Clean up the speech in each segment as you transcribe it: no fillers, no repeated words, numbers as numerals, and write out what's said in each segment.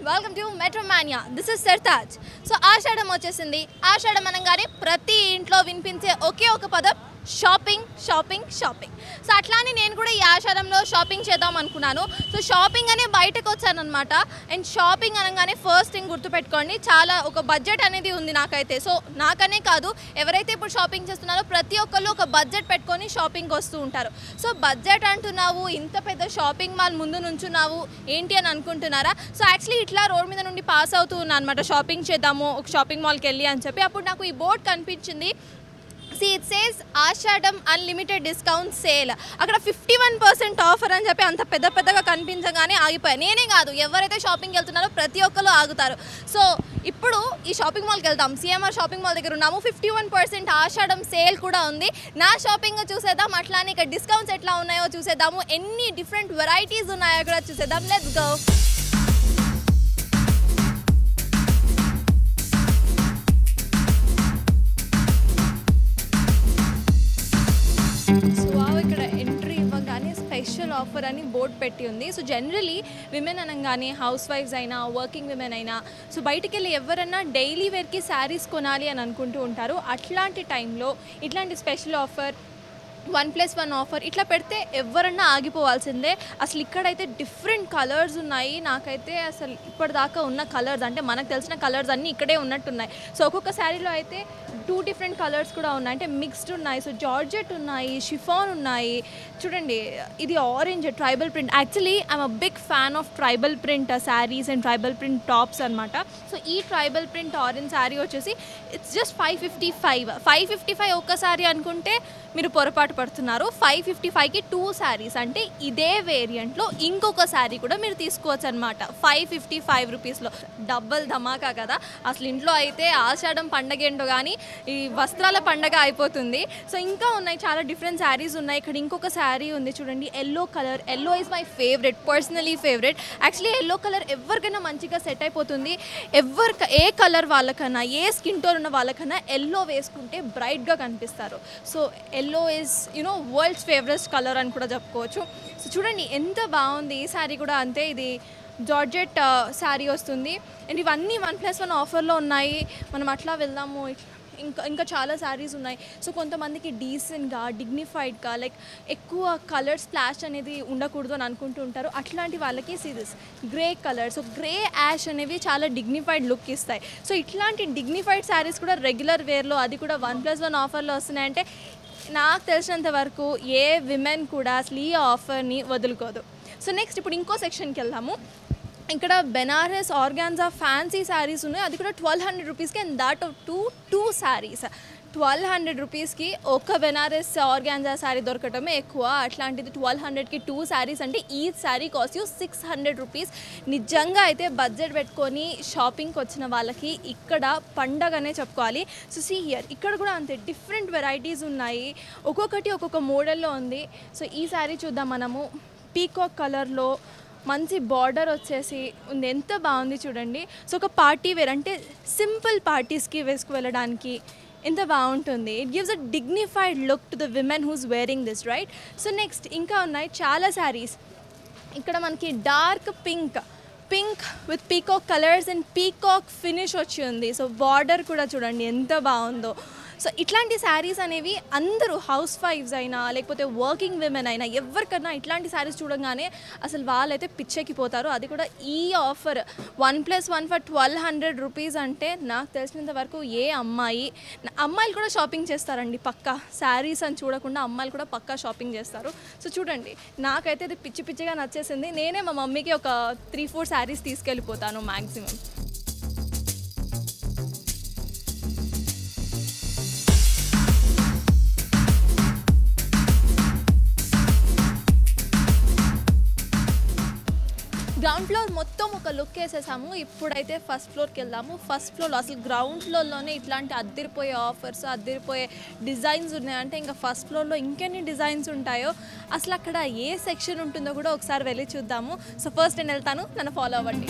Welcome to Metromania. This is Sartaj. So Ashadham వచ్చేసింది. ఆషాఢం అనగానే ప్రతి ఇంట్లో వినిపించే ఒకే ఒక పదం షాపింగ్ షాపింగ్ షాపింగ్. సో అట్లానే నేను కూడా ఈ ఆషాఢంలో షాపింగ్ చేద్దాం అనుకున్నాను. సో షాపింగ్ అనే బయటకు వచ్చానమాట. అండ్ షాపింగ్ అనగానే ఫస్ట్ థింగ్ గుర్తుపెట్టుకోండి, చాలా ఒక బడ్జెట్ అనేది ఉంది నాకైతే. సో నాకనే కాదు, ఎవరైతే ఇప్పుడు షాపింగ్ చేస్తున్నారో ప్రతి ఒక్కళ్ళు ఒక బడ్జెట్ పెట్టుకొని షాపింగ్కి వస్తూ ఉంటారు. సో బడ్జెట్ అంటున్నావు, ఇంత పెద్ద షాపింగ్ మాల్ ముందు నుంచున్నావు ఏంటి అని అనుకుంటున్నారా? సో యాక్చువల్లీ ఇట్లా రోడ్ మీద నుండి పాస్ అవుతూ ఉన్నా అనమాట, షాపింగ్ చేద్దాము ఒక షాపింగ్ మాల్కి వెళ్ళి అని చెప్పి. అప్పుడు నాకు ఈ బోర్డ్ కనిపించింది. See, it says Ashadam unlimited discount sale. అక్కడ 51% ఆఫర్ అని చెప్పి అంత పెద్దగా కనిపించగానే ఆగిపోయాయి. నేనే కాదు, ఎవరైతే షాపింగ్కి వెళ్తున్నారో ప్రతి ఒక్కరు ఆగుతారు. సో ఇప్పుడు ఈ షాపింగ్ మాల్కి వెళ్తాం. సిఎంఆర్ షాపింగ్ మాల్ దగ్గర ఉన్నాము. 51% ఆషాఢం సేల్ కూడా ఉంది. నా షాపింగ్ చూసేద్దాం, అట్లానే ఇక్కడ డిస్కౌంట్స్ ఎట్లా ఉన్నాయో చూసేద్దాము, ఎన్ని డిఫరెంట్ వెరైటీస్ ఉన్నాయో కూడా చూసేద్దాం. Let's go. స్పెషల్ ఆఫర్ అని బోర్డ్ పెట్టి ఉంది. సో జనరలీ విమెన్ అనగానే హౌస్ వైఫ్స్ అయినా వర్కింగ్ విమెన్ అయినా సో బయటికి వెళ్ళి ఎవరన్నా డైలీ వేర్కి శారీస్ కొనాలి అని అనుకుంటూ ఉంటారు. అట్లాంటి టైంలో ఇట్లాంటి స్పెషల్ ఆఫర్ 1+1 ఆఫర్ ఇట్లా పెడితే ఎవరన్నా ఆగిపోవాల్సిందే. అసలు ఇక్కడైతే డిఫరెంట్ కలర్స్ ఉన్నాయి. నాకైతే అసలు ఇప్పటిదాకా ఉన్న కలర్స్ అంటే మనకు తెలిసిన కలర్స్ అన్నీ ఇక్కడే ఉన్నట్టున్నాయి. సో ఒక్కొక్క శారీలో అయితే 2 డిఫరెంట్ కలర్స్ కూడా ఉన్నాయి, అంటే మిక్స్డ్ ఉన్నాయి. సో జార్జెట్ ఉన్నాయి, షిఫాన్ ఉన్నాయి. చూడండి, ఇది orange tribal print. Actually I'm a big fan of tribal print saris and tribal print tops అనమాట. సో ఈ ట్రైబల్ ప్రింట్ ఆరెంజ్ శారీ వచ్చేసి ఇట్స్ జస్ట్ 555 ఒక్క శారీ అనుకుంటే మీరు పొరపాటు పడుతున్నారు. 555కి 2 శారీస్, అంటే ఇదే వేరియంట్లో ఇంకొక శారీ కూడా మీరు తీసుకోవచ్చు అనమాట 555 రూపీస్లో. డబ్బల్ ధమాకా కదా. అసలు ఇంట్లో అయితే ఆషాఢం పండగ ఏంటో కానీ ఈ వస్త్రాల పండగ అయిపోతుంది. సో ఇంకా ఉన్నాయి, చాలా డిఫరెంట్ శారీస్ ఉన్నాయి. ఇక్కడ ఇంకొక శారీ ఉంది చూడండి, yellow colour. Yellow is my favourite, personally favourite. Actually yellow colour ఎవరికైనా మంచిగా సెట్ అయిపోతుంది. ఏ కలర్ వాళ్ళకన్నా, ఏ స్కిన్ టోన్ ఉన్న వాళ్ళకన్నా ఎల్లో వేసుకుంటే బ్రైట్గా కనిపిస్తారు. So yellow is world's favourite colour అని కూడా చెప్పుకోవచ్చు. సో చూడండి ఎంత బాగుంది. ఈ శారీ కూడా అంతే, ఇది జార్జెట్ శారీ వస్తుంది. అండ్ ఇవన్నీ 1+1 ఆఫర్లో ఉన్నాయి. మనం అట్లా వెళ్దాము. ఇంకా చాలా శారీస్ ఉన్నాయి. సో కొంతమందికి డీసెంట్గా డిగ్నిఫైడ్గా లైక్ ఎక్కువ కలర్ స్ప్లాష్ అనేది ఉండకూడదు అని అనుకుంటూ ఉంటారు. అట్లాంటి వాళ్ళకి series grey colour, so grey ash అనేవి చాలా డిగ్నిఫైడ్ లుక్ ఇస్తాయి. సో ఇట్లాంటి డిగ్నిఫైడ్ శారీస్ కూడా రెగ్యులర్ వేర్లో, అది కూడా 1+1 ఆఫర్లో వస్తున్నాయంటే నాకు తెలిసినంత వరకు ఏ విమెన్ కూడా అసలు ఈ ఆఫర్ని వదులుకోదు. సో నెక్స్ట్ ఇప్పుడు ఇంకో సెక్షన్కి వెళ్దాము. ఇక్కడ బెనారస్ ఆర్గాన్జా ఫ్యాన్సీ శారీస్ ఉన్నాయి, అది కూడా 1200 రూపీస్కి. అండ్ దాట్ టూ శారీస్ 1200 రూపీస్కి ఒక బెనారస్ ఆర్గాన్జా శారీ దొరకటమే ఎక్కువ. అట్లాంటిది 1200కి 2 శారీస్ అంటే ఈ శారీ కాస్ట్ యూ 600 రూపీస్. నిజంగా అయితే బడ్జెట్ పెట్టుకొని షాపింగ్కి వచ్చిన వాళ్ళకి ఇక్కడ పండగనే చెప్పుకోవాలి. సో సీ హియర్, ఇక్కడ కూడా అంతే డిఫరెంట్ వెరైటీస్ ఉన్నాయి, ఒక్కొక్కటి ఒక్కొక్క మోడల్లో ఉంది. సో ఈ శారీ చూద్దాం మనము. పీకాక్ కలర్లో మంచి బార్డర్ వచ్చేసి ఉంది, ఎంత బాగుంది చూడండి. సో ఒక పార్టీ వేర్, అంటే సింపుల్ పార్టీస్కి వేసుకు వెళ్ళడానికి ఎంత బాగుంటుంది. It gives a dignified look to the women who's wearing this, right? So next ఇంకా ఉన్నాయి చాలా శారీస్. ఇక్కడ మనకి dark pink with peacock colours and peacock finish వచ్చి ఉంది. సో బార్డర్ కూడా చూడండి ఎంత బాగుందో. సో ఇట్లాంటి శారీస్ అనేవి అందరూ హౌస్ వైఫ్స్ అయినా లేకపోతే వర్కింగ్ విమెన్ అయినా ఎవరికన్నా ఇట్లాంటి శారీస్ చూడగానే అసలు వాళ్ళైతే పిచ్చెక్కిపోతారు. అది కూడా ఈ ఆఫర్ 1+1 ఫర్ 1200 రూపీస్ అంటే నాకు తెలిసినంత వరకు ఏ అమ్మాయిలు కూడా షాపింగ్ చేస్తారండి పక్కా. శారీస్ అని చూడకుండా అమ్మాయిలు కూడా పక్కా షాపింగ్ చేస్తారు. సో చూడండి, నాకైతే ఇది పిచ్చిగా నచ్చేసింది. నేనే మా మమ్మీకి ఒక 3-4 శారీస్ తీసుకెళ్ళిపోతాను మ్యాక్సిమం. గ్రౌండ్ ఫ్లోర్ మొత్తం ఒక లుక్ వేసేసాము. ఇప్పుడైతే ఫస్ట్ ఫ్లోర్కి వెళ్దాము. ఫస్ట్ ఫ్లోర్లో అసలు గ్రౌండ్ ఫ్లోర్లోనే ఇట్లాంటి అద్దరిపోయే ఆఫర్స్, అద్దరిపోయే డిజైన్స్ ఉన్నాయంటే ఇంకా ఫస్ట్ ఫ్లోర్లో ఇంకెన్ని డిజైన్స్ ఉంటాయో, అసలు అక్కడ ఏ సెక్షన్ ఉంటుందో కూడా ఒకసారి వెళ్ళి చూద్దాము. సో ఫస్ట్ నేను వెళ్తాను, నన్ను ఫాలో అవ్వండి.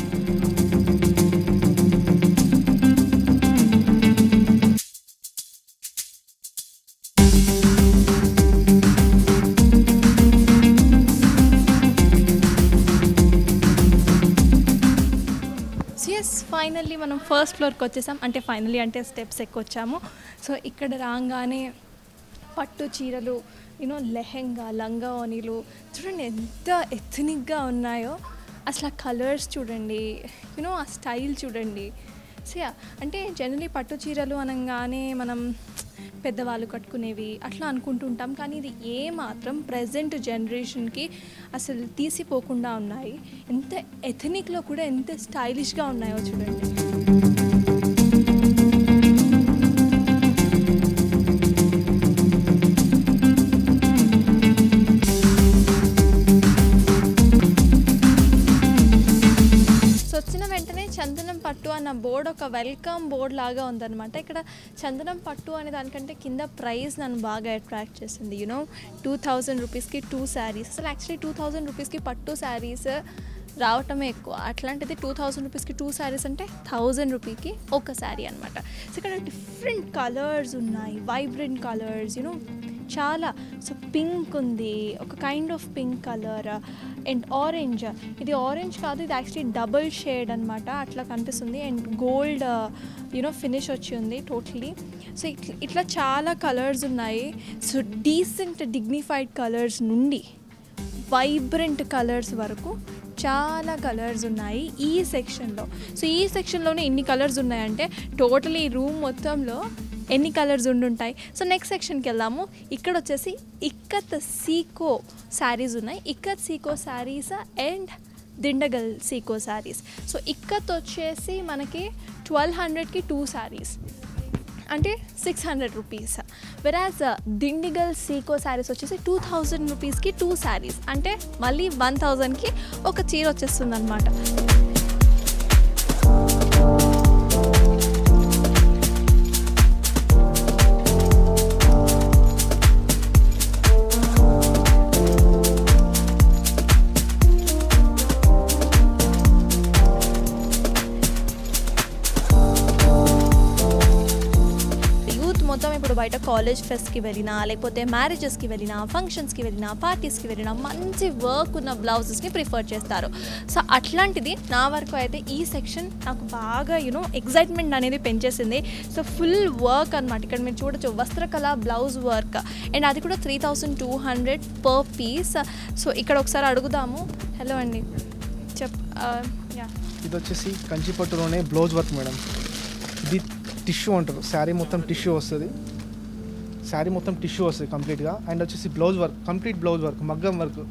ఫైనల్లీ మనం ఫస్ట్ ఫ్లోర్కి వచ్చేసాం. అంటే ఫైనల్లీ అంటే స్టెప్స్ ఎక్కొచ్చాము. సో ఇక్కడ రాగానే పట్టు చీరలు, యూనో లెహెంగా, లంగా ఓనీలు చూడండి ఎంత ఎథనిక్గా ఉన్నాయో. అసలు ఆ కలర్స్ చూడండి, యూనో ఆ స్టైల్ చూడండి. సో అంటే జనరలీ పట్టు చీరలు అనగానే మనం పెద్దవాళ్ళు కట్టుకునేవి అట్లా అనుకుంటుంటాం, కానీ ఇది ఏమాత్రం ప్రజెంట్ జనరేషన్కి అసలు తీసిపోకుండా ఉన్నాయి. ఎంత ఎథనిక్లో కూడా ఎంత స్టైలిష్గా ఉన్నాయో చూడండి. వచ్చిన వెంటనే చందనం పట్టు అన్న బోర్డు ఒక వెల్కమ్ బోర్డ్ లాగా ఉందన్నమాట. ఇక్కడ చందనం పట్టు అనే దానికంటే కింద ప్రైస్ నన్ను బాగా అట్రాక్ట్ చేసింది. యూనో 2000 రూపీస్కి 2 శారీస్. అసలు యాక్చువల్లీ 2000 రూపీస్కి పట్టు శారీస్ రావటమే ఎక్కువ. అట్లాంటిది 2000 రూపీస్కి 2 శారీస్ అంటే 1000 రూపీకి ఒక శారీ అనమాట. సో ఇక్కడ డిఫరెంట్ కలర్స్ ఉన్నాయి, వైబ్రెంట్ కలర్స్, యూనో చాలా. సో పింక్ ఉంది, ఒక kind of pink colour, and orange. ఇది ఆరెంజ్ కాదు, ఇది యాక్చువల్లీ డబుల్ షేడ్ అనమాట, అట్లా కనిపిస్తుంది. అండ్ గోల్డ్ యూనో ఫినిష్ వచ్చి ఉంది టోటలీ. సో ఇట్లా చాలా కలర్స్ ఉన్నాయి. సో డీసెంట్ డిగ్నిఫైడ్ కలర్స్ నుండి వైబ్రెంట్ కలర్స్ వరకు చాలా కలర్స్ ఉన్నాయి ఈ సెక్షన్లో. సో ఈ సెక్షన్లోనే ఇన్ని కలర్స్ ఉన్నాయంటే టోటలీ రూమ్ మొత్తంలో ఎన్ని కలర్స్ ఉండుంటాయి. సో నెక్స్ట్ సెక్షన్కి వెళ్దాము. ఇక్కడ వచ్చేసి ఇక్కత్ సీకో శారీస్ ఉన్నాయి. ఇక్కత్ సీకో శారీస్ అండ్ దిండగల్ సీకో శారీస్. సో ఇక్కత్ వచ్చేసి మనకి 1200కి 2 శారీస్ అంటే 600 రూపీస్. వెరాజ్ దిండిగల్ సీకో శారీస్ వచ్చేసి 2000 రూపీస్కి 2 శారీస్ అంటే మళ్ళీ 1000కి ఒక చీర వచ్చేస్తుంది అనమాట. ఇప్పుడు బయట కాలేజ్ ఫెస్ట్కి వెళ్ళినా, లేకపోతే మ్యారేజెస్కి వెళ్ళినా, ఫంక్షన్స్కి వెళ్ళినా, పార్టీస్కి వెళ్ళినా మంచి వర్క్ ఉన్న బ్లౌజెస్ని ప్రిఫర్ చేస్తారు. సో అట్లాంటిది నా వరకు అయితే ఈ సెక్షన్ నాకు బాగా యూనో ఎగ్జైట్మెంట్ అనేది పెంచేసింది. సో ఫుల్ వర్క్ అనమాట. ఇక్కడ మీరు చూడొచ్చు వస్త్రకళ బ్లౌజ్ వర్క్, అండ్ అది కూడా 3200 పర్ పీస్. సో ఇక్కడ ఒకసారి అడుగుదాము. హలో అండి, ఇది వచ్చేసి కంచిపట్టులోనే బ్లౌజ్ వర్క్ మేడం. ఇది టిష్యూ అంటారు, శారీ మొత్తం టిష్యూ వస్తుంది, శారీ మొత్తం టిష్యూ వస్తుంది కంప్లీట్గా. అండ్ వచ్చేసి blouse work, complete blouse work, మగ్గం వర్క్.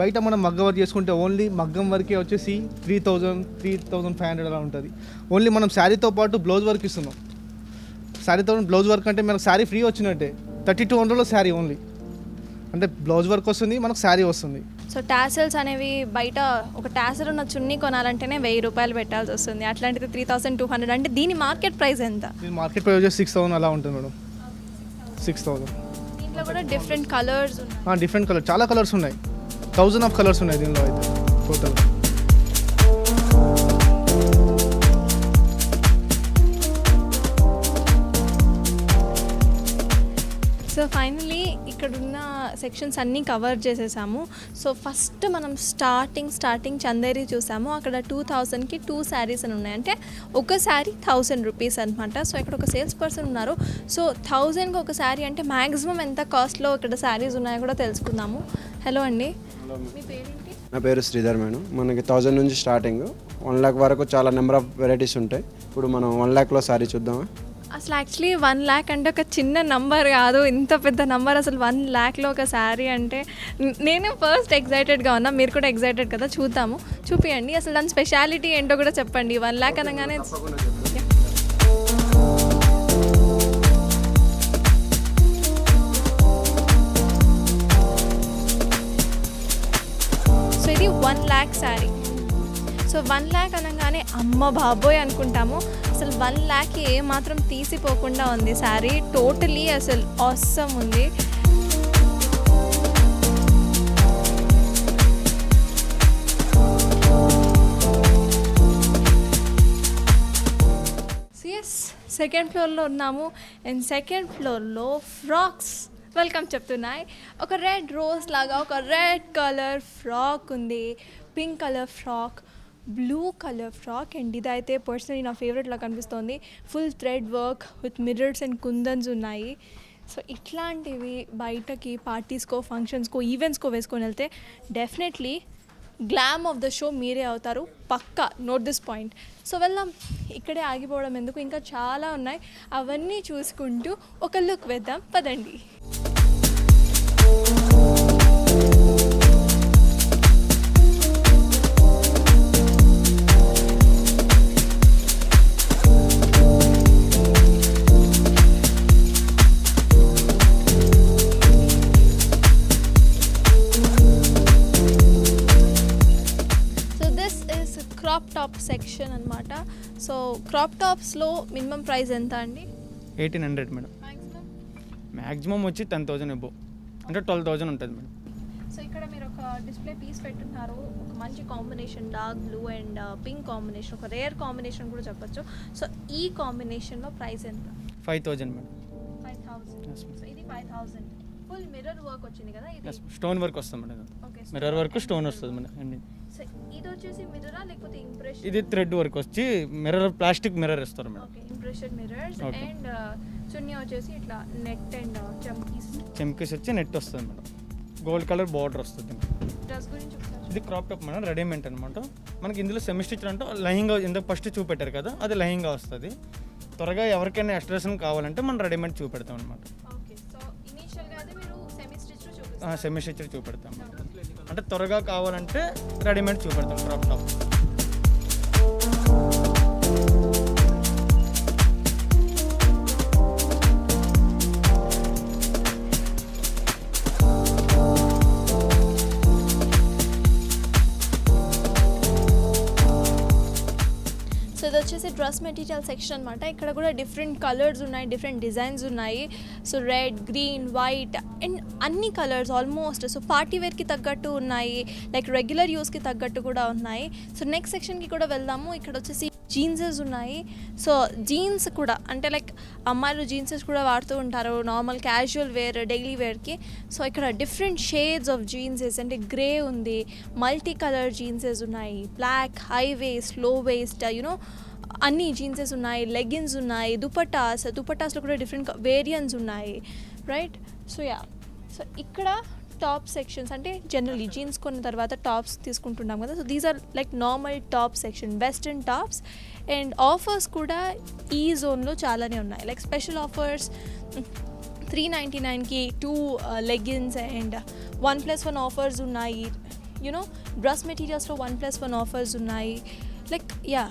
బయట మనం మగ్గం వర్క్ చేసుకుంటే ఓన్లీ మగ్గం వర్కే వచ్చేసి 3500 అలా ఉంటుంది. ఓన్లీ మనం శారీతో పాటు బ్లౌజ్ వర్క్ ఇస్తున్నాం. శారీతో బ్లౌజ్ వర్క్ అంటే మనకు శారీ ఫ్రీ వచ్చినట్టే. 3200లో శారీ ఓన్లీ, అంటే బ్లౌజ్ వర్క్ వస్తుంది, మనకు శారీ వస్తుంది. సో టాసల్స్ అనేవి బయట ఒక టాసల్ ఉన్న చున్నీ కొనాలంటేనే 1000 రూపాయలు పెట్టాల్సి వస్తుంది. అట్లాంటిది 3200 అంటే దీని మార్కెట్ ప్రైస్ ఎంత? దీని మార్కెట్ ప్రైస్ వచ్చేసి 6000 అలా ఉంటుంది మేడం. 6000. దీంట్లో కూడా డిఫరెంట్ కలర్స్ ఉన్నాయి. డిఫరెంట్ కలర్, చాలా కలర్స్ ఉన్నాయి, 1000 ఆఫ్ కలర్స్ ఉన్నాయి దీనిలో అయితే టోటల్. సో ఫైనలీ ఇక్కడున్న సెక్షన్స్ అన్నీ కవర్ చేసేసాము. సో ఫస్ట్ మనం స్టార్టింగ్ చందేరి చూసాము. అక్కడ 2000కి 2 శారీస్ అని ఉన్నాయి, అంటే ఒక శారీ 1000 రూపీస్ అనమాట. సో ఇక్కడ ఒక సేల్స్ పర్సన్ ఉన్నారు. సో 1000కి ఒక శారీ అంటే మ్యాక్సిమం ఎంత కాస్ట్లో ఇక్కడ శారీస్ ఉన్నాయో కూడా తెలుసుకుందాము. హలో అండి, మీ పేరేంటి? నా పేరు శ్రీధర్ మేడం. మనకి 1000 నుంచి స్టార్టింగ్ 1 lakh వరకు చాలా నెంబర్ ఆఫ్ వెరైటీస్ ఉంటాయి. ఇప్పుడు మనం 1 lakhలో శారీ చూద్దామా? అసలు యాక్చువల్లీ 1 lakh అంటే ఒక చిన్న నంబర్ కాదు, ఇంత పెద్ద నంబర్. అసలు 1 lakhలో ఒక శారీ అంటే నేను ఫస్ట్ ఎగ్జైటెడ్గా ఉన్నా, మీరు కూడా ఎగ్జైటెడ్ కదా, చూద్దాము. చూపియండి అసలు దాని స్పెషాలిటీ ఏంటో కూడా చెప్పండి. 1 lakh అనగానే సో ఇది 1 lakh శారీ. సో 1 lakh అనగానే అమ్మ బాబోయ్ అనుకుంటాము. అసలు 1 lakh ఏ మాత్రం తీసిపోకుండా ఉంది శారీ. టోటలీ అసలు ఆసమ్ ఉంది. ఎస్, సెకండ్ ఫ్లోర్లో ఉన్నాము. అండ్ సెకండ్ ఫ్లోర్లో ఫ్రాక్స్ వెల్కమ్ చెప్తున్నాయి. ఒక రెడ్ రోజ్ లాగా ఒక రెడ్ కలర్ ఫ్రాక్ ఉంది, pink colour frock, blue colour frock and ఇదైతే పర్సనలీ నా ఫేవరెట్లా కనిపిస్తోంది. Full thread work with mirrors and kundans ఉన్నాయి. సో ఇట్లాంటివి బయటకి పార్టీస్కో, ఫంక్షన్స్కో, ఈవెంట్స్కో వేసుకొని వెళ్తే definitely glam of the show మీరే అవుతారు, పక్కా. Note this point. సో వెళ్దాం, ఇక్కడే ఆగిపోవడం ఎందుకు, ఇంకా చాలా ఉన్నాయి. అవన్నీ చూసుకుంటూ ఒక లుక్ వేద్దాం, పదండి. క్రాప్ టాప్ సెక్షన్ అనమాట. సో క్రాప్ టాప్స్లో మినిమం ప్రైస్ ఎంత అండి? 1800 మేడం. మ్యాక్సిమం వచ్చి 10,000 అబోవ్, అంటే 12,000 ఉంటుంది మేడం. సో ఇక్కడ మీరు ఒక డిస్ప్లే పీస్ పెట్టున్నారు, ఒక మంచి combination dark blue and pink combination, ఒక రేర్ కాంబినేషన్ కూడా చెప్పొచ్చు. సో ఈ కాంబినేషన్లో ప్రైస్ ఎంత? 5,000 మేడం. 5,000. సో ఇది 5,000. ఫుల్ మిర్రర్ వర్క్ వచ్చింది కదా ఇది? స్టోన్ వర్క్ వస్తుంది madam. Okay, mirror work stone వస్తుంది మేడం. సో ఇది వచ్చేసి మిర్రరా లేకపోతే ఇంప్రెషన్? ఇది థ్రెడ్ వర్క్ వచ్చి మిర్రర్, ప్లాస్టిక్ మిర్రర్ ఇస్తారు madam. Okay, impression mirrors. And chunni వచ్చేసి ఇట్లా నెట్ అండ్ చెమ్కీస్ వచ్చి నెట్ వస్తుంది మేడం. గోల్డ్ కలర్ బార్డర్ వస్తుంది. డ్రెస్ గురించి ఇది క్రాప్ టాప్ మేడం, రెడీమేడ్ అనమాట. మనకి ఇందులో సెమీ స్టిచ్ అంటే లెహంగా ఇందులో ఫస్ట్ చూపెట్టారు కదా, అది లెహంగా వస్తుంది. త్వరగా ఎవరికైనా ఎక్స్ట్రేషన్ కావాలంటే మనం రెడీమేడ్ చూపెడతాం అనమాట. ఓకే, సో ఇనిషియల్గా అది మీరు సెమీ స్టిచ్ సెమీ స్టిచ్ చూపెడతాం, అంటే త్వరగా కావాలంటే రెడీమేడ్ చూపెడతాం క్రాప్ టాప్. సో ఇది వచ్చేసి డ్రెస్ మెటీరియల్ సెక్షన్ అనమాట. ఇక్కడ కూడా డిఫరెంట్ కలర్స్ ఉన్నాయి, డిఫరెంట్ డిజైన్స్ ఉన్నాయి. So red, green, white and అన్ని కలర్స్ ఆల్మోస్ట్. సో పార్టీ వేర్కి తగ్గట్టు ఉన్నాయి, లైక్ రెగ్యులర్ యూస్కి తగ్గట్టు కూడా ఉన్నాయి. సో నెక్స్ట్ సెక్షన్కి కూడా వెళ్దాము. ఇక్కడ వచ్చేసి జీన్సెస్ ఉన్నాయి. సో జీన్స్ కూడా అంటే లైక్ అమ్మాయిలు జీన్సెస్ కూడా వాడుతూ ఉంటారు నార్మల్ క్యాజువల్ వేర్, డైలీ వేర్కి. సో ఇక్కడ డిఫరెంట్ షేడ్స్ ఆఫ్ జీన్సెస్, అంటే గ్రే ఉంది, మల్టీ కలర్ జీన్సెస్ ఉన్నాయి, black, high waist, low waist, you know అన్ని జీన్సెస్ ఉన్నాయి. లెగిన్స్ ఉన్నాయి, దుపట్టాస్లో కూడా డిఫరెంట్ వేరియంట్స్ ఉన్నాయి, రైట్? సో యా, సో ఇక్కడ టాప్ సెక్షన్స్ అంటే జనరల్లీ జీన్స్ కొన్న తర్వాత టాప్స్ తీసుకుంటున్నాం కదా. So these are like normal top section, western tops. And offers కూడా ఈ జోన్లో చాలానే ఉన్నాయి, లైక్ స్పెషల్ ఆఫర్స్ 399కి 2 లెగిన్స్ అండ్ 1+1 ఆఫర్స్ ఉన్నాయి. యూనో డ్రెస్ మెటీరియల్స్లో 1+1 ఆఫర్స్ ఉన్నాయి. లైక్ యా,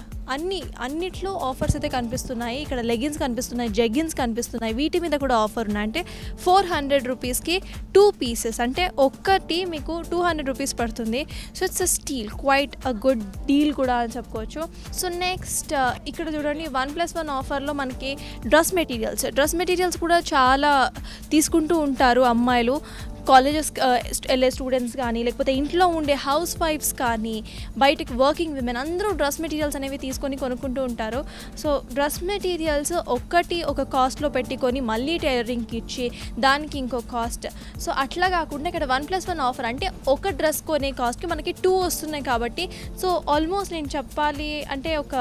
అన్నిట్లో ఆఫర్స్ అయితే కనిపిస్తున్నాయి. ఇక్కడ లెగిన్స్ కనిపిస్తున్నాయి, జెగిన్స్ కనిపిస్తున్నాయి, వీటి మీద కూడా ఆఫర్ ఉన్నాయి. అంటే 400 రూపీస్కి 2 పీసెస్, అంటే ఒక్కటి మీకు 200 రూపీస్ పడుతుంది. So it's a steel, quite a good deal కూడా అని చెప్పుకోవచ్చు. సో నెక్స్ట్ ఇక్కడ చూడండి, 1+1 ఆఫర్లో మనకి డ్రెస్ మెటీరియల్స్ కూడా చాలా తీసుకుంటూ ఉంటారు అమ్మాయిలు. కాలేజెస్ వెళ్ళే స్టూడెంట్స్ కానీ, లేకపోతే ఇంట్లో ఉండే హౌస్ వైఫ్స్ కానీ, బయటకి వర్కింగ్ విమెన్ అందరూ డ్రెస్ మెటీరియల్స్ అనేవి తీసుకొని కొనుక్కుంటూ ఉంటారు. సో డ్రెస్ మెటీరియల్స్ ఒక్కటి ఒక కాస్ట్లో పెట్టుకొని మళ్ళీ టైలరింగ్కి ఇచ్చి దానికి ఇంకో కాస్ట్. సో అట్లా కాకుండా ఇక్కడ 1+1 ఆఫర్, అంటే ఒక డ్రెస్ కొనే కాస్ట్కి మనకి 2 వస్తున్నాయి కాబట్టి. సో ఆల్మోస్ట్ నేను చెప్పాలి అంటే, ఒక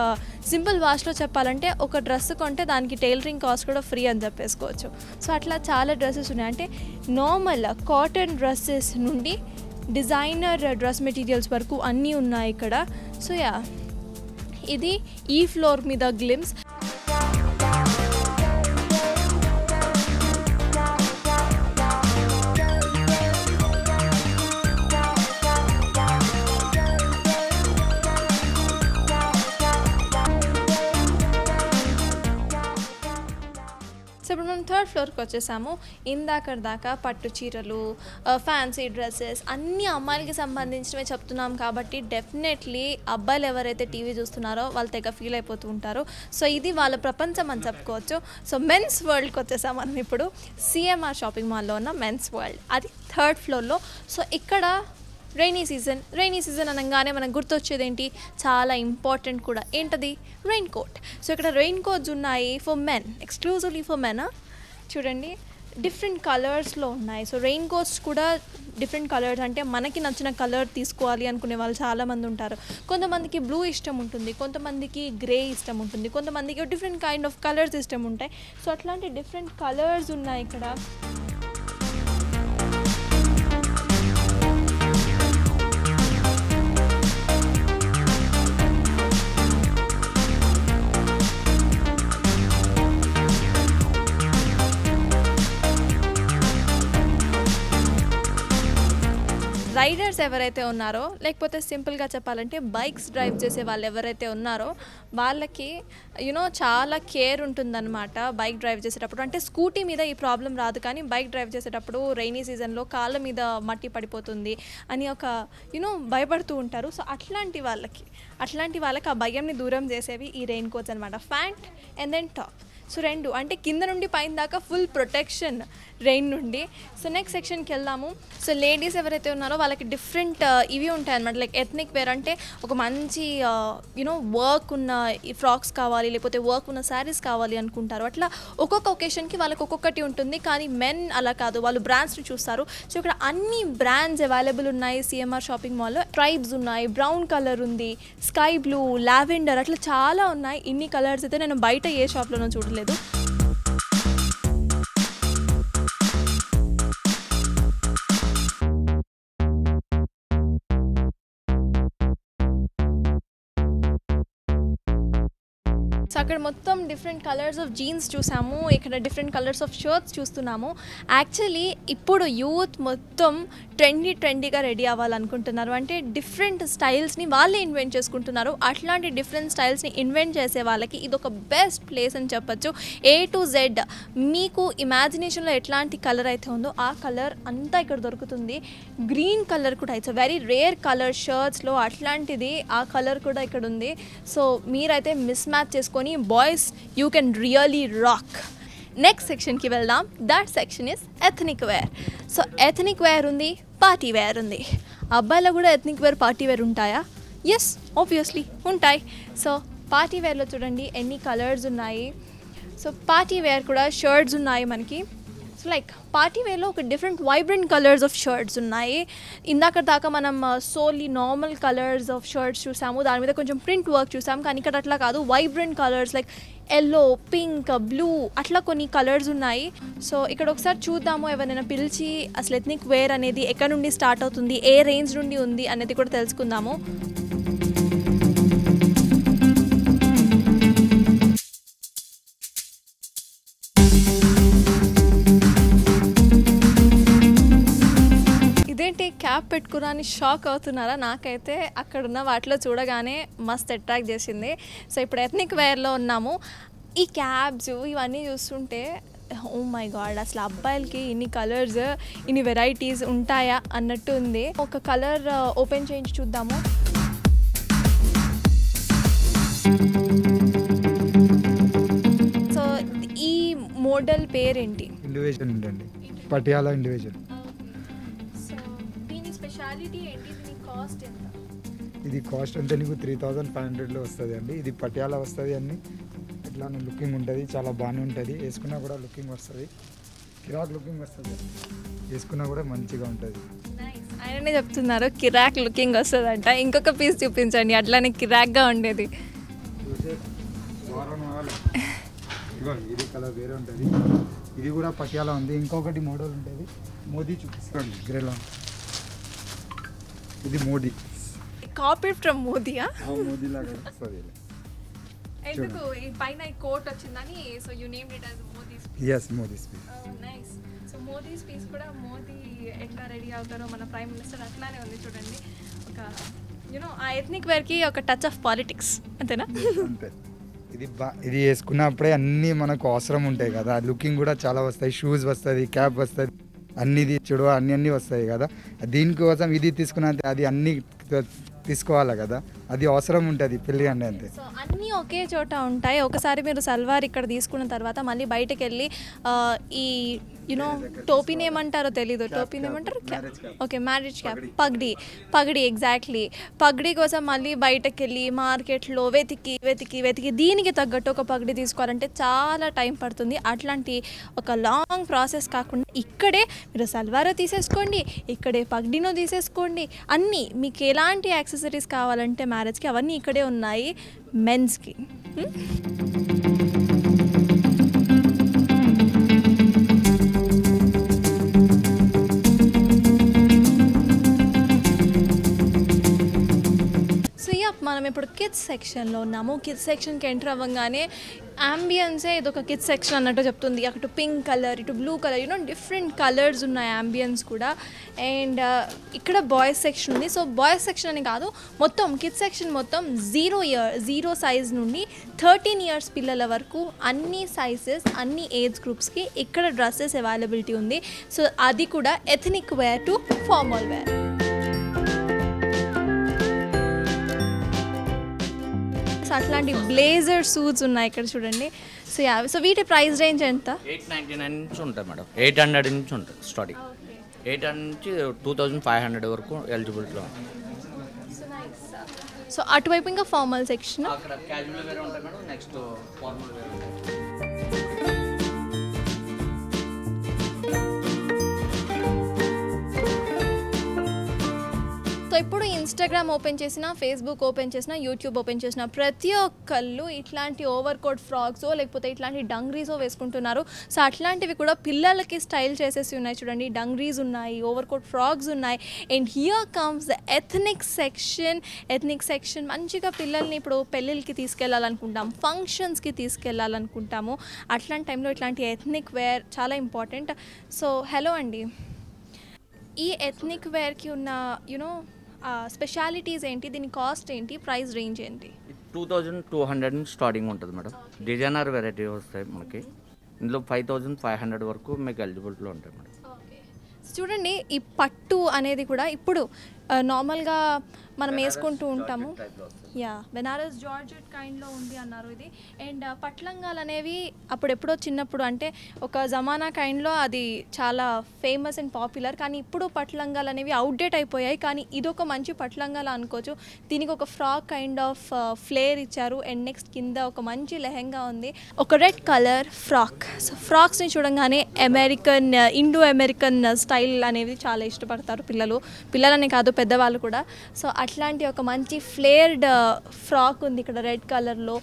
సింపుల్ వాష్లో చెప్పాలంటే, ఒక డ్రెస్ కొంటే దానికి టైలరింగ్ కాస్ట్ కూడా ఫ్రీ అని చెప్పేసుకోవచ్చు. సో అట్లా చాలా డ్రెస్సెస్ ఉన్నాయి, అంటే నార్మల్ కాటన్ డ్రెస్సెస్ నుండి డిజైనర్ డ్రెస్ మెటీరియల్స్ వరకు అన్నీ ఉన్నాయి ఇక్కడ. సో యా, ఇది ఈ ఫ్లోర్ మీద గ్లిమ్స్. సో ఇప్పుడు మనం 3rd ఫ్లోర్కి వచ్చేసాము. దాకా పట్టు చీరలు, ఫ్యాన్సీ డ్రెస్సెస్ అన్ని అమ్మాయిలకి సంబంధించినవే చెప్తున్నాం కాబట్టి డెఫినెట్లీ అబ్బాయిలు ఎవరైతే టీవీ చూస్తున్నారో వాళ్ళు తెగ ఫీల్ అయిపోతూ ఉంటారు. సో ఇది వాళ్ళ ప్రపంచం అని చెప్పుకోవచ్చు. సో మెన్స్ వరల్డ్కి వచ్చేసాం మనం ఇప్పుడు. సిఎంఆర్ షాపింగ్ మాల్లో ఉన్న మెన్స్ వరల్డ్, అది 3rd ఫ్లోర్లో. సో ఇక్కడ రైనీ సీజన్ అనగానే మనకు గుర్తొచ్చేది ఏంటి, చాలా ఇంపార్టెంట్ కూడా, ఏంటది, రెయిన్ కోట్. సో ఇక్కడ రెయిన్ కోట్స్ ఉన్నాయి for men, exclusively for men. చూడండి, డిఫరెంట్ కలర్స్లో ఉన్నాయి. సో రెయిన్ కోట్స్ కూడా డిఫరెంట్ కలర్స్, అంటే మనకి నచ్చిన కలర్ తీసుకోవాలి అనుకునే వాళ్ళు చాలామంది ఉంటారు. కొంతమందికి బ్లూ ఇష్టం ఉంటుంది, కొంతమందికి గ్రే ఇష్టం ఉంటుంది, కొంతమందికి డిఫరెంట్ కైండ్ ఆఫ్ కలర్స్ ఇష్టం ఉంటాయి. సో అట్లాంటి డిఫరెంట్ కలర్స్ ఉన్నాయి ఇక్కడ. రైడర్స్ ఎవరైతే ఉన్నారో, లేకపోతే సింపుల్గా చెప్పాలంటే బైక్స్ డ్రైవ్ చేసే వాళ్ళు ఎవరైతే ఉన్నారో వాళ్ళకి చాలా కేర్ ఉంటుందన్నమాట బైక్ డ్రైవ్ చేసేటప్పుడు. అంటే స్కూటీ మీద ఈ ప్రాబ్లం రాదు, కానీ బైక్ డ్రైవ్ చేసేటప్పుడు రైనీ సీజన్లో కాళ్ళ మీద మట్టి పడిపోతుంది అని భయపడుతూ ఉంటారు. సో అట్లాంటి వాళ్ళకి ఆ భయంని దూరం చేసేవి ఈ రెయిన్ కోట్స్ అనమాట. Pant and then top. So రెండు, అంటే కింద నుండి పైన దాకా ఫుల్ ప్రొటెక్షన్ రెయిన్ నుండి. సో నెక్స్ట్ సెక్షన్కి వెళ్దాము. సో లేడీస్ ఎవరైతే ఉన్నారో వాళ్ళకి డిఫరెంట్ ఇవి ఉంటాయి అనమాట. లైక్ ఎథ్నిక్ వేర్, అంటే ఒక మంచి వర్క్ ఉన్న ఫ్రాక్స్ కావాలి, లేకపోతే వర్క్ ఉన్న శారీస్ కావాలి అనుకుంటారు. అట్లా ఒక్కొక్క ఒకేషన్కి వాళ్ళకి ఒక్కొక్కటి ఉంటుంది. కానీ మెన్ అలా కాదు, వాళ్ళు బ్రాండ్స్ని చూస్తారు. సో ఇక్కడ అన్ని బ్రాండ్స్ అవైలబుల్ ఉన్నాయి సిఎంఆర్ షాపింగ్ మాల్లో. ట్రైబ్స్ ఉన్నాయి, బ్రౌన్ కలర్ ఉంది, స్కై బ్లూ, లావెండర్, అట్లా చాలా ఉన్నాయి. ఇన్ని కలర్స్ అయితే నేను బయట ఏ షాప్లోనూ చూడలేదు. సో అక్కడ మొత్తం డిఫరెంట్ కలర్స్ ఆఫ్ జీన్స్ చూసాము, ఇక్కడ డిఫరెంట్ కలర్స్ ఆఫ్ షర్ట్స్ చూస్తున్నాము. యాక్చువల్లీ ఇప్పుడు యూత్ మొత్తం ట్రెండీగా రెడీ అవ్వాలనుకుంటున్నారు. అంటే డిఫరెంట్ స్టైల్స్ని వాళ్ళే ఇన్వెంట్ చేసుకుంటున్నారు. అట్లాంటి డిఫరెంట్ స్టైల్స్ని ఇన్వెంట్ చేసే వాళ్ళకి ఇది ఒక బెస్ట్ ప్లేస్ అని చెప్పొచ్చు. A to Z మీకు ఇమాజినేషన్లో ఎట్లాంటి కలర్ అయితే ఉందో ఆ కలర్ అంతా ఇక్కడ దొరుకుతుంది. గ్రీన్ కలర్ కూడా, ఇట్స్ వెరీ రేర్ కలర్ షర్ట్స్లో అట్లాంటిది ఆ కలర్ కూడా ఇక్కడ ఉంది. సో మీరైతే మిస్ మ్యాచ్ చేసుకొని boys you can really rock. Next సెక్షన్కి వెళ్దాం. That section is ethnic wear. So ethnic wear ఉంది, పార్టీ వేర్ ఉంది. అబ్బాయిలో కూడా ఎథనిక్ వేర్, పార్టీ వేర్ ఉంటాయా? ఎస్, ఆబ్వియస్లీ ఉంటాయి. సో పార్టీ వేర్లో చూడండి ఎన్ని కలర్స్ ఉన్నాయి. సో పార్టీ వేర్ కూడా షర్ట్స్ ఉన్నాయి మనకి. సో లైక్ పార్టీ వేర్లో ఒక different vibrant colours of shirts ఉన్నాయి. ఇందాక దాకా మనం solely normal colours of shirts చూసాము, దాని మీద కొంచెం ప్రింట్ వర్క్ చూసాము. కానీ ఇక్కడ అట్లా కాదు, vibrant colours like yellow, pink, blue, అట్లా కొన్ని కలర్స్ ఉన్నాయి. సో ఇక్కడ ఒకసారి చూద్దాము, ఎవరైనా పిలిచి అసలు ఎథ్నిక్ వేర్ అనేది ఎక్కడ నుండి స్టార్ట్ అవుతుంది, ఏ రేంజ్ నుండి ఉంది అనేది కూడా తెలుసుకుందాము. ఇదేంటి క్యాప్ పెట్టుకున్నా అని షాక్ అవుతున్నారా? నాకైతే అక్కడున్న వాటిలో చూడగానే మస్త్ అట్రాక్ట్ చేసింది. సో ఇప్పుడు ఎథ్నిక్ వేర్లో ఉన్నాము. ఈ క్యాబ్స్ ఇవన్నీ చూస్తుంటే ఓ మై గాడ్, అసలు అబ్బాయిలకి ఇన్ని కలర్స్, ఇన్ని వెరైటీస్ ఉంటాయా అన్నట్టు ఉంది. ఒక కలర్ ఓపెన్ చేయించి చూద్దాము. సో ఈ మోడల్ పేరేంటి? ఇండివిజువల్ ఉందండి, పటియాలా ఇండివిజువల్. స్పెషాలిటీ ఏంటి? దీని కాస్ట్ ఎంత? ఇది కాస్ట్ అంటే నీకు 3500లో వస్తుంది అండి. ఇది పటియాలా వస్తుంది అన్ని ఇట్లా లుకింగ్ ఉంటుంది, చాలా బాగానే ఉంటుంది. వేసుకున్నా కూడా లుకింగ్ వస్తుంది, కిరాక్ లుకింగ్ వస్తుంది. వేసుకున్నా కూడా మంచిగా ఉంటుంది. ఆయననే చెప్తున్నారు కిరాక్ లుకింగ్ వస్తుందంట. ఇంకొక పీస్ చూపించండి అట్లానే కిరాక్గా ఉండేది. ఇది కలర్ వేరే ఉంటుంది. ఇది కూడా పటియాలా ఉంది. ఇంకొకటి మోడల్ ఉంటుంది, మోదీ చూపిస్తాను గ్రేలా. ఇది మోదీ, కాపీ ఫ్రమ్ మోదీయా? మోదీ లాగా వస్తుంది. ఎందుకు ఈ పైన ఈ కోట్ వచ్చిందని so you named it as Modi's piece. yes Modi's piece. Nice. So Modi's piece కూడా మోదీ ఎట్లా రెడీ అవుతారో మన ప్రైమ్ మినిస్టర్ అట్లానే ఉంది చూడండి. ఒక ఆ ఎథ్నిక్ వేర్కి ఒక టచ్ ఆఫ్ పాలిటిక్స్, అంతేనా? అంతే. ఇది వేసుకున్నప్పుడే అన్నీ మనకు అవసరం ఉంటాయి కదా, లుకింగ్ కూడా చాలా వస్తాయి. షూస్ వస్తుంది, క్యాప్ వస్తుంది, అన్నిది చూడు అన్నీ వస్తాయి కదా. దీనికోసం ఇది తీసుకున్నంతే అది అన్నీ తీసుకోవాలి కదా, అది అవసరం ఉంటుంది పెళ్ళి అంటే అంతే. సో అన్నీ ఒకే చోట ఉంటాయి. ఒకసారి మీరు సల్వార్ ఇక్కడ తీసుకున్న తర్వాత మళ్ళీ బయటకు వెళ్ళి ఈ యునో టోపీని ఏమంటారో తెలీదు, టోపీని ఏమంటారు, ఓకే మ్యారేజ్ క్యాప్, పగడి ఎగ్జాక్ట్లీ. పగడి కోసం మళ్ళీ బయటకు వెళ్ళి మార్కెట్లో వెతికి దీనికి తగ్గట్టు ఒక పగడి తీసుకోవాలంటే చాలా టైం పడుతుంది. అట్లాంటి ఒక లాంగ్ ప్రాసెస్ కాకుండా ఇక్కడే మీరు సల్వారో తీసేసుకోండి, ఇక్కడే పగడినో తీసేసుకోండి, అన్నీ మీకు ఎలాంటి యాక్సెసరీస్ కావాలంటే మ్యారేజ్కి అవన్నీ ఇక్కడే ఉన్నాయి మెన్స్కి. మనం ఇప్పుడు కిడ్స్ సెక్షన్లో ఉన్నాము. కిడ్స్ సెక్షన్కి ఎంటర్ అవ్వగానే అంబియన్సే ఇదొక కిడ్స్ సెక్షన్ అన్నట్టు చెప్తుంది. అటు పింక్ కలర్, ఇటు blue colour, you know different colours ఉన్నాయి అంబియన్స్ కూడా. అండ్ ఇక్కడ బాయ్స్ సెక్షన్ ఉంది. సో బాయ్స్ సెక్షన్ అని కాదు, మొత్తం కిడ్స్ సెక్షన్ మొత్తం 0 సైజ్ నుండి 13 ఇయర్స్ పిల్లల వరకు అన్ని సైజెస్, అన్ని ఏజ్ గ్రూప్స్కి ఇక్కడ డ్రెస్సెస్ అవైలబిలిటీ ఉంది. సో అది కూడా ethnic wear to formal wear. So అట్లాంటి బ్లేజర్ సూట్స్ ఉన్నాయి ఇక్కడ చూడండి. సో వీటి ప్రైస్ రేంజ్ ఎంత? 899 నుంచి ఉంటాయి మేడం, 800 నుంచి ఉంటుంది స్టార్టింగ్. 800 నుంచి 2500 వరకు ఎలిజిబిలిటీలో ఉంటుంది. సో అటువైపు ఇంకా ఫార్మల్ సెక్షన్, అక్కడ క్యాజువల్ వేర్ ఉంటాయి మేడం, నెక్స్ట్ ఫార్మల్ వేర్ ఉంటాయి. సో ఇప్పుడు ఇన్స్టాగ్రామ్ ఓపెన్ చేసిన, ఫేస్బుక్ ఓపెన్ చేసిన, యూట్యూబ్ ఓపెన్ చేసిన ప్రతి ఒక్కళ్ళు ఇట్లాంటి ఓవర్ కోట్ ఫ్రాక్సో లేకపోతే ఇట్లాంటి డంగ్రీసో వేసుకుంటున్నారు. సో అట్లాంటివి కూడా పిల్లలకి స్టైల్ చేసేసి ఉన్నాయి చూడండి. డంగ్రీస్ ఉన్నాయి, ఓవర్ కోట్ ఫ్రాక్స్ ఉన్నాయి. And here comes the ethnic section. మంచిగా పిల్లల్ని ఇప్పుడు పెళ్ళిళ్ళకి తీసుకెళ్ళాలనుకుంటాం, ఫంక్షన్స్కి తీసుకెళ్ళాలనుకుంటాము. అట్లాంటి టైంలో ఇట్లాంటి ఎథనిక్ వేర్ చాలా ఇంపార్టెంట్. సో హలో అండి, ఈ ఎథనిక్ వేర్కి ఉన్న యూనో స్పెషాలిటీస్ ఏంటి, దీని కాస్ట్ ఏంటి, ప్రైస్ రేంజ్ ఏంటి? 2200 నుంచి స్టార్టింగ్ ఉంటుంది మేడం. డిజైనర్ వెరైటీ వస్తాయి మనకి. ఇందులో 5500 వరకు మీకు ఎలిజిబిలిటీలో ఉంటాయి మేడం. చూడండి, ఈ పట్టు అనేది కూడా ఇప్పుడు నార్మల్గా మనం వేసుకుంటూ ఉంటాము. బెనారస్ జార్జెట్ కైండ్లో ఉంది అన్నారు ఇది. అండ్ పట్లంగాలు అనేవి అప్పుడెప్పుడో చిన్నప్పుడు, అంటే ఒక జమానా కైండ్లో అది చాలా ఫేమస్ అండ్ పాపులర్. కానీ ఇప్పుడు పట్లంగాలు అనేవి అవుట్డేట్ అయిపోయాయి. కానీ ఇదొక మంచి పట్లంగాలు అనుకోవచ్చు. దీనికి ఒక ఫ్రాక్ కైండ్ ఆఫ్ ఫ్లేర్ ఇచ్చారు. అండ్ నెక్స్ట్ కింద ఒక మంచి లెహెంగా ఉంది, ఒక రెడ్ కలర్ ఫ్రాక్. సో ఫ్రాక్స్ని చూడంగానే ఇండో అమెరికన్ స్టైల్ అనేది చాలా ఇష్టపడతారు పిల్లలనే కాదు పెద్దవాళ్ళు కూడా. సో అట్లాంటి ఒక మంచి ఫ్లేర్డ్ ఫ్రాక్ ఉంది ఇక్కడ రెడ్ కలర్లో.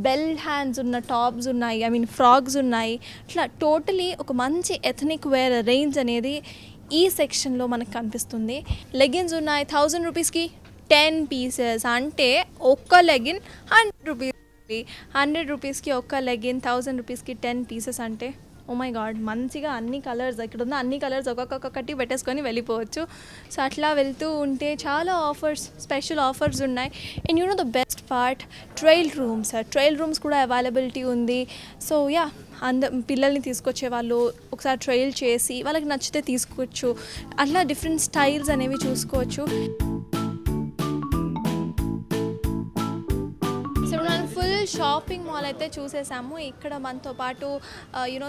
బెల్ హ్యాండ్స్ ఉన్న టాప్స్ ఉన్నాయి, ఫ్రాక్స్ ఉన్నాయి. అట్లా టోటలీ ఒక మంచి ఎథనిక్ వేర్ రేంజ్ అనేది ఈ సెక్షన్లో మనకు కనిపిస్తుంది. లెగిన్స్ ఉన్నాయి 1000 రూపీస్కి 10 పీసెస్. అంటే ఒక్క లెగిన్ 100 రూపీస్, 100 రూపీస్కి ఒక్క లెగిన్, 1000 రూపీస్కి 10 పీసెస్. అంటే ఓ మై గాడ్, మంచిగా అన్ని కలర్స్ ఇక్కడ ఉన్న అన్ని కలర్స్ ఒక్కొక్కటి పెట్టేసుకొని వెళ్ళిపోవచ్చు. సో అట్లా వెళ్తూ ఉంటే చాలా స్పెషల్ ఆఫర్స్ ఉన్నాయి. And the best part, trial rooms కూడా అవైలబిలిటీ ఉంది. సో పిల్లల్ని తీసుకొచ్చే వాళ్ళు ఒకసారి ట్రయల్ చేసి వాళ్ళకి నచ్చితే తీసుకోవచ్చు. అట్లా డిఫరెంట్ స్టైల్స్ అనేవి చూసుకోవచ్చు. షాపింగ్ మాల్ అయితే చూసేసాము. ఇక్కడ మనతో పాటు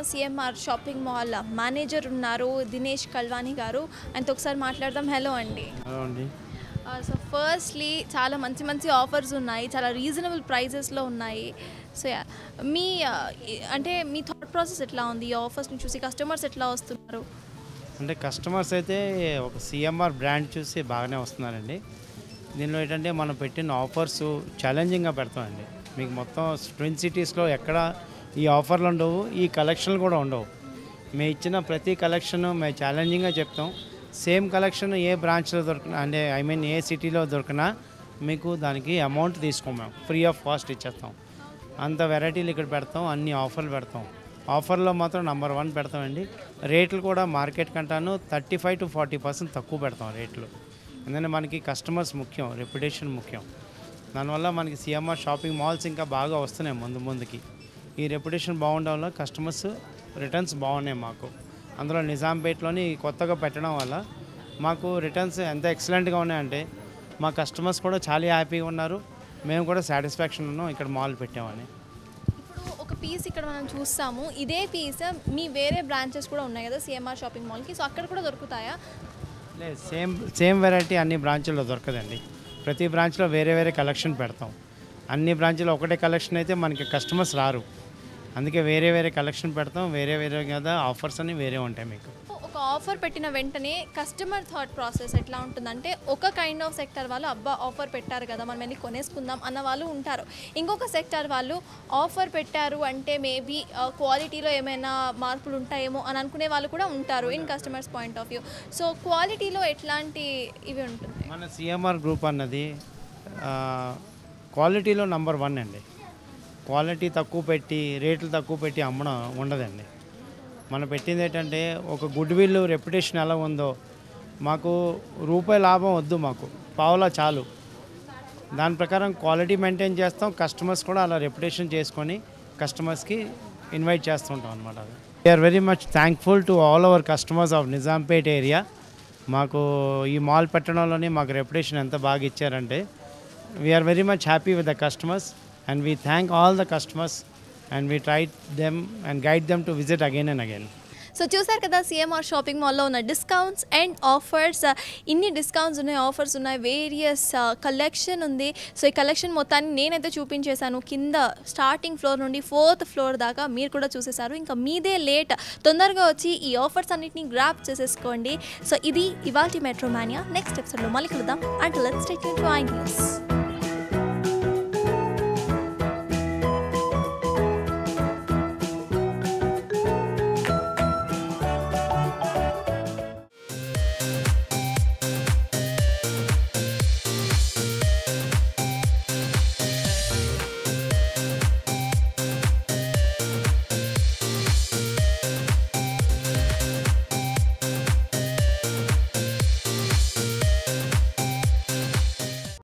సిఎంఆర్ షాపింగ్ మాల్ మేనేజర్ ఉన్నారు, దినేష్ కల్వాణి గారు. ఆయనతో ఒకసారి మాట్లాడదాం. హలో అండి. సో ఫస్ట్లీ చాలా మంచి ఆఫర్స్ ఉన్నాయి, చాలా రీజనబుల్ ప్రైజెస్లో ఉన్నాయి. సో మీ థాట్ ప్రాసెస్ ఎట్లా ఉంది? ఈ ఆఫర్స్ని చూసి కస్టమర్స్ ఎట్లా వస్తున్నారు? అంటే కస్టమర్స్ అయితే ఒక సిఎంఆర్ బ్రాండ్ చూసి బాగానే వస్తున్నారండి. దీనిలో ఏంటంటే మనం పెట్టిన ఆఫర్స్ ఛాలెంజింగ్గా పెడతామండి. మీకు మొత్తం ట్విన్ సిటీస్లో ఎక్కడ ఈ ఆఫర్లు ఉండవు, ఈ కలెక్షన్లు కూడా ఉండవు. మేము ఇచ్చిన ప్రతి కలెక్షన్ మేము ఛాలెంజింగ్గా చెప్తాం. సేమ్ కలెక్షన్ ఏ బ్రాంచ్లో దొరికినా, అంటే ఏ సిటీలో దొరికినా మీకు దానికి అమౌంట్ తీసుకోము, ఫ్రీ ఆఫ్ కాస్ట్ ఇచ్చేస్తాం. అంత వెరైటీలు ఇక్కడ పెడతాం, అన్ని ఆఫర్లు పెడతాం. ఆఫర్లో మాత్రం నెంబర్ 1 పెడతామండి. రేట్లు కూడా మార్కెట్ కంటాను 35 to 40% తక్కువ పెడతాం రేట్లు. ఎందుకంటే మనకి కస్టమర్స్ ముఖ్యం, రెప్యుటేషన్ ముఖ్యం. దానివల్ల మనకి సిఎంఆర్ షాపింగ్ మాల్స్ ఇంకా బాగా వస్తున్నాయి ముందుకి. ఈ రెప్యుటేషన్ బాగుండడం వల్ల కస్టమర్స్ రిటర్న్స్ బాగున్నాయి మాకు. అందులో నిజాంపేటలోని కొత్తగా పెట్టడం వల్ల మాకు రిటర్న్స్ ఎంత ఎక్సలెంట్గా ఉన్నాయంటే మా కస్టమర్స్ కూడా చాలా హ్యాపీగా ఉన్నారు, మేము కూడా సాటిస్ఫాక్షన్ ఉన్నాం ఇక్కడ మాల్ పెట్టామని. ఇప్పుడు ఒక పీస్ ఇక్కడ మనం చూస్తాము. ఇదే పీస్ మీ వేరే బ్రాంచెస్ కూడా ఉన్నాయి కదా సిఎంఆర్ షాపింగ్ మాల్కి, సో అక్కడ కూడా దొరుకుతాయా? లేదు, సేమ్ వెరైటీ అన్ని బ్రాంచుల్లో దొరకదండి. ప్రతి బ్రాంచ్లో వేరే వేరే కలెక్షన్ పెడతాం. అన్ని బ్రాంచ్లో ఒకటే కలెక్షన్ అయితే మనకి కస్టమర్స్ రారు, అందుకే వేరే వేరే కలెక్షన్ పెడతాం. వేరే వేరే కదా ఆఫర్స్ అన్ని వేరే ఉంటాయి మీకు. ఒక ఆఫర్ పెట్టిన వెంటనే కస్టమర్ థాట్ ప్రాసెస్ ఎట్లా ఉంటుందంటే, ఒక కైండ్ ఆఫ్ సెక్టర్ వాళ్ళు అబ్బా ఆఫర్ పెట్టారు కదా మనం వెళ్ళి కొనేసుకుందాం అన్న వాళ్ళు ఉంటారు. ఇంకొక సెక్టర్ వాళ్ళు ఆఫర్ పెట్టారు అంటే మేబీ క్వాలిటీలో ఏమైనా మార్పులు ఉంటాయేమో అని అనుకునే వాళ్ళు కూడా ఉంటారు in customers point of view. So క్వాలిటీలో ఎట్లాంటి ఇవి ఉంటుంది? మన సిఎంఆర్ గ్రూప్ అన్నది క్వాలిటీలో నంబర్ 1 అండి. క్వాలిటీ తక్కువ పెట్టి రేట్లు తక్కువ పెట్టి అమ్మడం ఉండదండి. మనం పెట్టింది ఏంటంటే ఒక గుడ్ విల్ రెప్యుటేషన్ ఎలా ఉందో, మాకు రూపాయి లాభం వద్దు, మాకు పావులా చాలు. దాని ప్రకారం క్వాలిటీ మెయింటైన్ చేస్తాం. కస్టమర్స్ కూడా అలా రెప్యుటేషన్ చేసుకొని కస్టమర్స్కి ఇన్వైట్ చేస్తుంటాం అనమాట. We are very much thankful to all our customers of Nizampet area. మాకు ఈ మాల్ పెట్టడంలోనే మాకు రెప్యుటేషన్ ఎంత బాగా ఇచ్చారంటే we are very much happy with the customers and we thank all the customers and we try them and guide them to visit again and again. So చూసారు కదా CMR shopping మాల్లో ఉన్న డిస్కౌంట్స్ అండ్ ఆఫర్స్. ఇన్ని discounts ఉన్నాయి, offers ఉన్నాయి, various collection ఉంది. So ఈ collection మొత్తాన్ని నేనైతే చూపించేశాను. కింద స్టార్టింగ్ ఫ్లోర్ నుండి 4th ఫ్లోర్ దాకా మీరు కూడా చూసేశారు. ఇంకా మీదే లేట్, తొందరగా వచ్చి ఈ ఆఫర్స్ అన్నిటిని గ్రాప్ చేసేసుకోండి. సో ఇది ఇవాల్టి మెట్రోమానియా. నెక్స్ట్ ఎపిసోడ్లో మళ్ళీ కలుద్దాం. Until then stay tuned to I news.